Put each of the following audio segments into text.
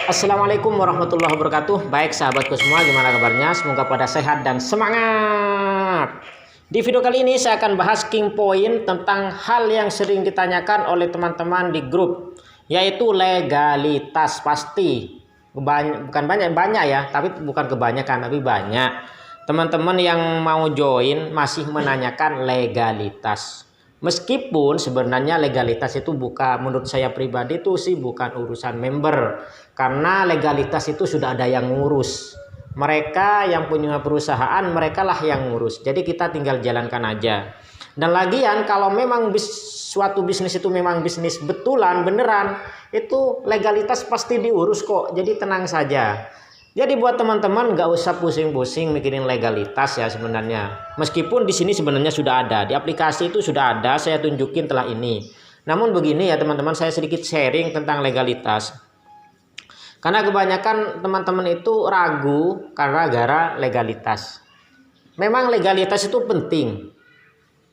Assalamualaikum warahmatullahi wabarakatuh. Baik sahabatku semua, gimana kabarnya? Semoga pada sehat dan semangat. Di video kali ini saya akan bahas king point tentang hal yang sering ditanyakan oleh teman-teman di grup, yaitu legalitas. Pasti bukan banyak ya, tapi bukan kebanyakan, tapi banyak teman-teman yang mau join masih menanyakan legalitas. Meskipun sebenarnya legalitas itu bukan, menurut saya pribadi itu sih bukan urusan member, karena legalitas itu sudah ada yang ngurus. Mereka yang punya perusahaan, mereka lah yang ngurus. Jadi kita tinggal jalankan aja. Dan lagian kalau memang suatu bisnis itu memang bisnis betulan, beneran, itu legalitas pasti diurus kok. Jadi tenang saja. Jadi buat teman-teman nggak usah pusing-pusing mikirin legalitas ya sebenarnya. Meskipun di sini sebenarnya sudah ada, di aplikasi itu sudah ada, saya tunjukin telah ini. Namun begini ya teman-teman, saya sedikit sharing tentang legalitas. Karena kebanyakan teman-teman itu ragu karena gara legalitas. Memang legalitas itu penting.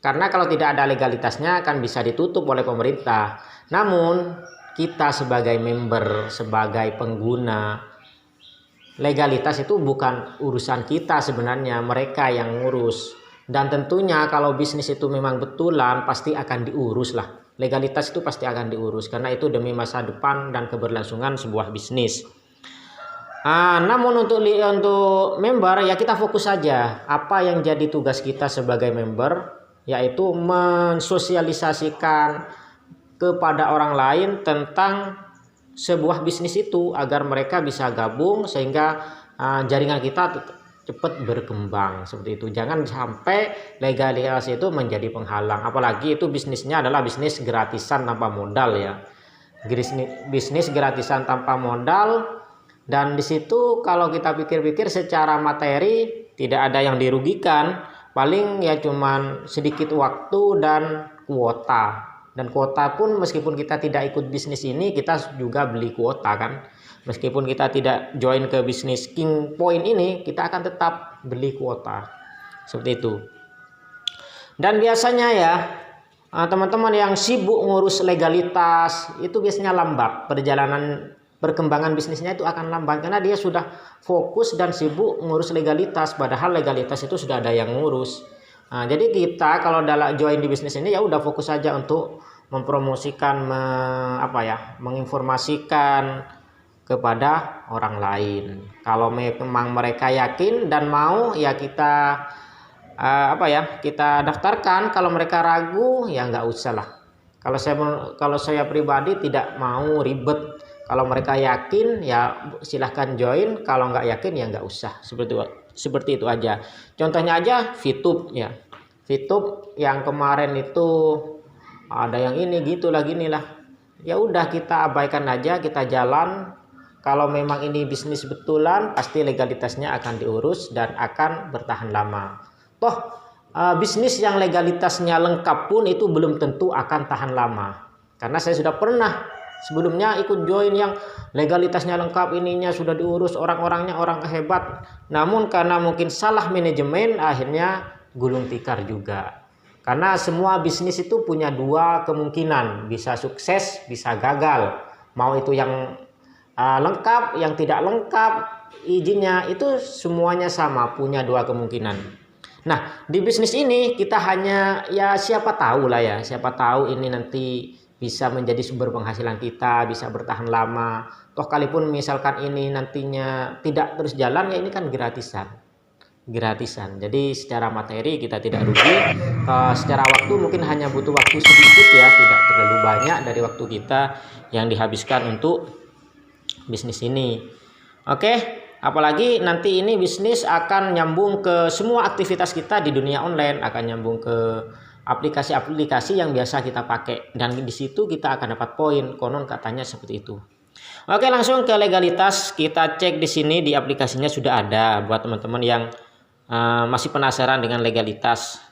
Karena kalau tidak ada legalitasnya akan bisa ditutup oleh pemerintah. Namun kita sebagai member, sebagai pengguna, legalitas itu bukan urusan kita sebenarnya, mereka yang ngurus. Dan tentunya kalau bisnis itu memang betulan pasti akan diurus lah. Legalitas itu pasti akan diurus karena itu demi masa depan dan keberlangsungan sebuah bisnis. Namun untuk member ya kita fokus saja. Apa yang jadi tugas kita sebagai member, yaitu mensosialisasikan kepada orang lain tentang sebuah bisnis itu agar mereka bisa gabung sehingga jaringan kita cepat berkembang seperti itu. Jangan sampai legalitas itu menjadi penghalang, apalagi itu bisnisnya adalah bisnis gratisan tanpa modal ya. Bisnis gratisan tanpa modal, dan di situ kalau kita pikir-pikir secara materi tidak ada yang dirugikan, paling ya cuman sedikit waktu dan kuota. Dan kuota pun meskipun kita tidak ikut bisnis ini, kita juga beli kuota kan. Meskipun kita tidak join ke bisnis king point ini, kita akan tetap beli kuota. Seperti itu. Dan biasanya ya, teman-teman yang sibuk ngurus legalitas, itu biasanya lambat. Perkembangan bisnisnya itu akan lambat. Karena dia sudah fokus dan sibuk ngurus legalitas. Padahal legalitas itu sudah ada yang ngurus. Jadi kita kalau dalam join di bisnis ini ya udah fokus saja untuk mempromosikan, menginformasikan kepada orang lain. Kalau memang mereka yakin dan mau ya kita kita daftarkan. Kalau mereka ragu ya nggak usah lah. Kalau saya pribadi tidak mau ribet. Kalau mereka yakin ya silahkan join. Kalau nggak yakin ya nggak usah. Seperti itu aja. Contohnya aja VTube ya. VTube yang kemarin itu ada yang ini gitulah ginilah. Ya udah kita abaikan aja, kita jalan. Kalau memang ini bisnis betulan pasti legalitasnya akan diurus dan akan bertahan lama. Toh bisnis yang legalitasnya lengkap pun itu belum tentu akan tahan lama. Karena saya sudah pernah sebelumnya ikut join yang legalitasnya lengkap, ininya sudah diurus, orang-orangnya orang hebat. Namun karena mungkin salah manajemen akhirnya gulung tikar juga. Karena semua bisnis itu punya dua kemungkinan, bisa sukses, bisa gagal. Mau itu yang lengkap, yang tidak lengkap izinnya, itu semuanya sama, punya dua kemungkinan. Nah di bisnis ini kita hanya ya siapa tahu lah ya, siapa tahu ini nanti bisa menjadi sumber penghasilan kita, bisa bertahan lama. Toh kalaupun misalkan ini nantinya tidak terus jalan ya ini kan gratisan. Jadi secara materi kita tidak rugi, secara waktu mungkin hanya butuh waktu sedikit ya, tidak terlalu banyak dari waktu kita yang dihabiskan untuk bisnis ini. Oke, apalagi nanti ini bisnis akan nyambung ke semua aktivitas kita di dunia online, akan nyambung ke aplikasi-aplikasi yang biasa kita pakai, dan di situ kita akan dapat poin, konon katanya seperti itu. Oke, langsung ke legalitas. Kita cek di sini di aplikasinya sudah ada buat teman-teman yang masih penasaran dengan legalitas.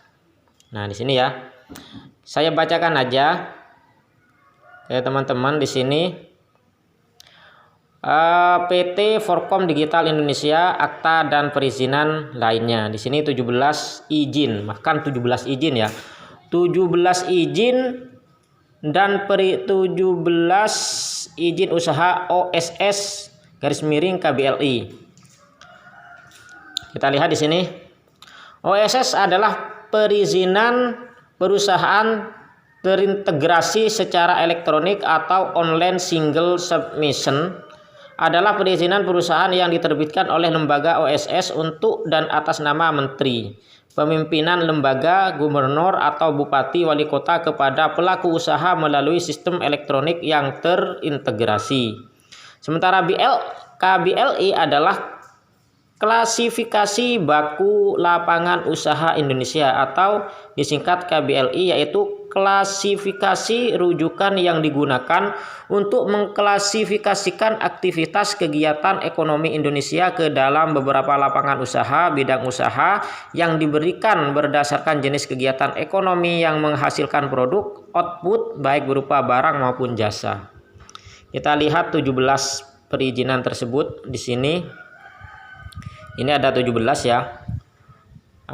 Nah, di sini ya. Saya bacakan aja ya teman-teman di sini. PT Forkom Digital Indonesia, akta dan perizinan lainnya. Di sini 17 izin, bahkan 17 izin ya. 17 izin dan 17 izin usaha OSS garis miring KBLI. Kita lihat di sini. OSS adalah perizinan perusahaan terintegrasi secara elektronik atau online single submission, adalah perizinan perusahaan yang diterbitkan oleh lembaga OSS untuk dan atas nama menteri, pimpinan lembaga, gubernur atau bupati wali kota kepada pelaku usaha melalui sistem elektronik yang terintegrasi. Sementara KBLI adalah klasifikasi baku lapangan usaha Indonesia atau disingkat KBLI, yaitu klasifikasi rujukan yang digunakan untuk mengklasifikasikan aktivitas kegiatan ekonomi Indonesia ke dalam beberapa lapangan usaha, bidang usaha yang diberikan berdasarkan jenis kegiatan ekonomi yang menghasilkan produk output baik berupa barang maupun jasa. Kita lihat 17 perizinan tersebut di sini. Ini ada 17 ya.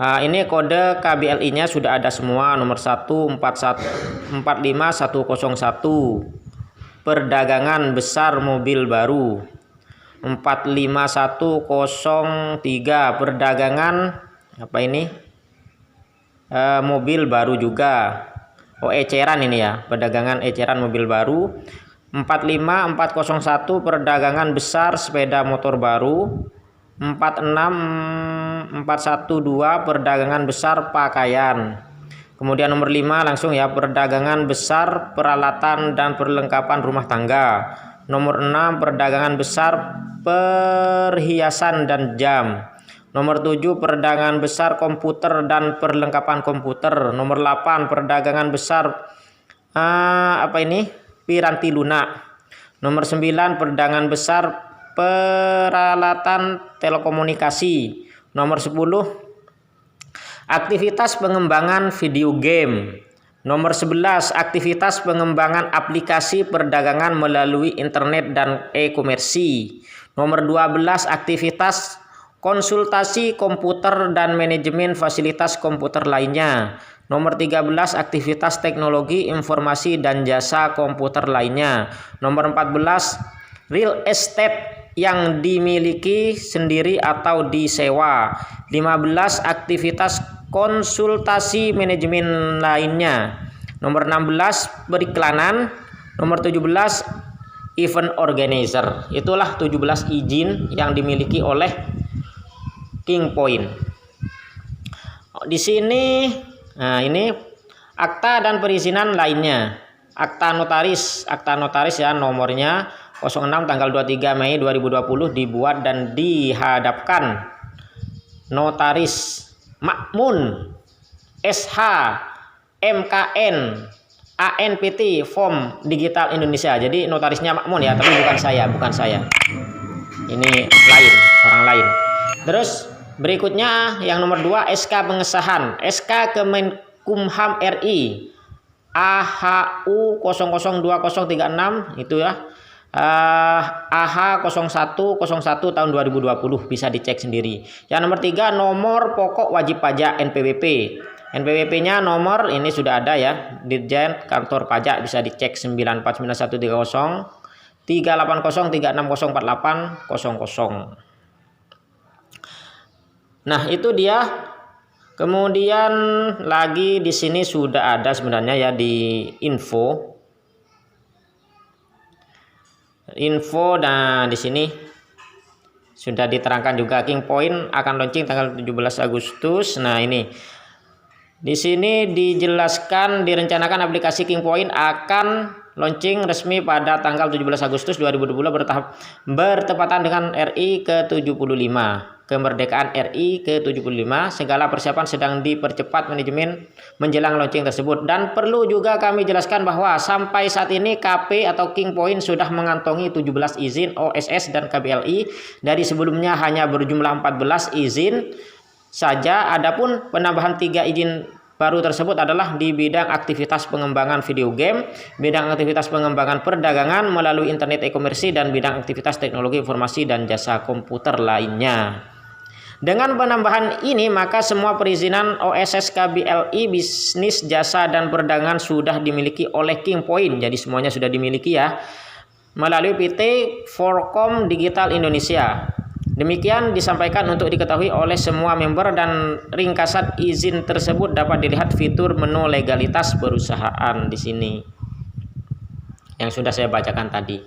Ini kode KBLI-nya sudah ada semua, nomor 145101, perdagangan besar mobil baru. 45103, perdagangan apa ini? Mobil baru juga. Oh, eceran ini ya, perdagangan eceran mobil baru. 45401, perdagangan besar sepeda motor baru. 46412, perdagangan besar pakaian. Kemudian nomor 5 langsung ya, perdagangan besar peralatan dan perlengkapan rumah tangga. Nomor 6, perdagangan besar perhiasan dan jam. Nomor 7, perdagangan besar komputer dan perlengkapan komputer. Nomor 8, perdagangan besar piranti lunak. Nomor 9, perdagangan besar peralatan telekomunikasi. Nomor 10, aktivitas pengembangan video game. Nomor 11, aktivitas pengembangan aplikasi perdagangan melalui internet dan e-komersi. Nomor 12, aktivitas konsultasi komputer dan manajemen fasilitas komputer lainnya. Nomor 13, aktivitas teknologi informasi dan jasa komputer lainnya. Nomor 14, real estate yang dimiliki sendiri atau disewa. 15, aktivitas konsultasi manajemen lainnya. Nomor 16, periklanan. Nomor 17, event organizer. Itulah 17 izin yang dimiliki oleh King Point. Di sini, nah ini akta dan perizinan lainnya. Akta notaris ya, nomornya 06 tanggal 23 Mei 2020 dibuat dan dihadapkan Notaris Makmun SH MKN ANPT Form Digital Indonesia. Jadi notarisnya Makmun ya, tapi bukan saya. Ini lain, orang lain. Terus berikutnya yang nomor 2, SK pengesahan. SK Kemenkumham RI AHU 002036 itu ya. AH 0101 tahun 2020, bisa dicek sendiri. Yang nomor 3, nomor pokok wajib pajak NPWP. NPWP-nya nomor ini sudah ada ya, Dirjen Kantor Pajak, bisa dicek 9491130 38036048000. Nah, itu dia. Kemudian lagi di sini sudah ada sebenarnya ya di info. Nah di sini sudah diterangkan juga King Point akan launching tanggal 17 Agustus. Nah ini di sini dijelaskan direncanakan aplikasi King Point akan launching resmi pada tanggal 17 Agustus 2020 bertepatan dengan RI ke-75. Kemerdekaan RI ke-75. Segala persiapan sedang dipercepat manajemen menjelang launching tersebut. Dan perlu juga kami jelaskan bahwa sampai saat ini KP atau King Point sudah mengantongi 17 izin OSS dan KBLI. Dari sebelumnya hanya berjumlah 14 izin saja. Adapun penambahan 3 izin baru tersebut adalah di bidang aktivitas pengembangan video game, bidang aktivitas pengembangan perdagangan melalui internet e-komersi, dan bidang aktivitas teknologi informasi dan jasa komputer lainnya. Dengan penambahan ini, maka semua perizinan OSS KBLI bisnis, jasa, dan perdagangan sudah dimiliki oleh King Point. Jadi semuanya sudah dimiliki ya. melalui PT Forkom Digital Indonesia. Demikian disampaikan untuk diketahui oleh semua member, dan ringkasan izin tersebut dapat dilihat fitur menu legalitas perusahaan di sini yang sudah saya bacakan tadi.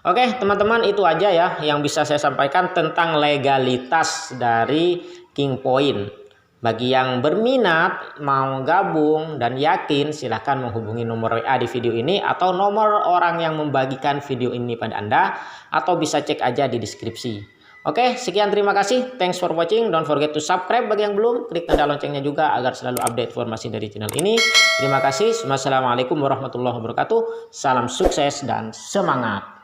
Oke teman-teman, itu aja ya yang bisa saya sampaikan tentang legalitas dari KingPoint. Bagi yang berminat mau gabung dan yakin, silahkan menghubungi nomor WA di video ini atau nomor orang yang membagikan video ini pada Anda, atau bisa cek aja di deskripsi. Oke, sekian, terima kasih. Thanks for watching. Don't forget to subscribe bagi yang belum. Klik tanda loncengnya juga agar selalu update informasi dari channel ini. Terima kasih. Wassalamualaikum warahmatullahi wabarakatuh. Salam sukses dan semangat.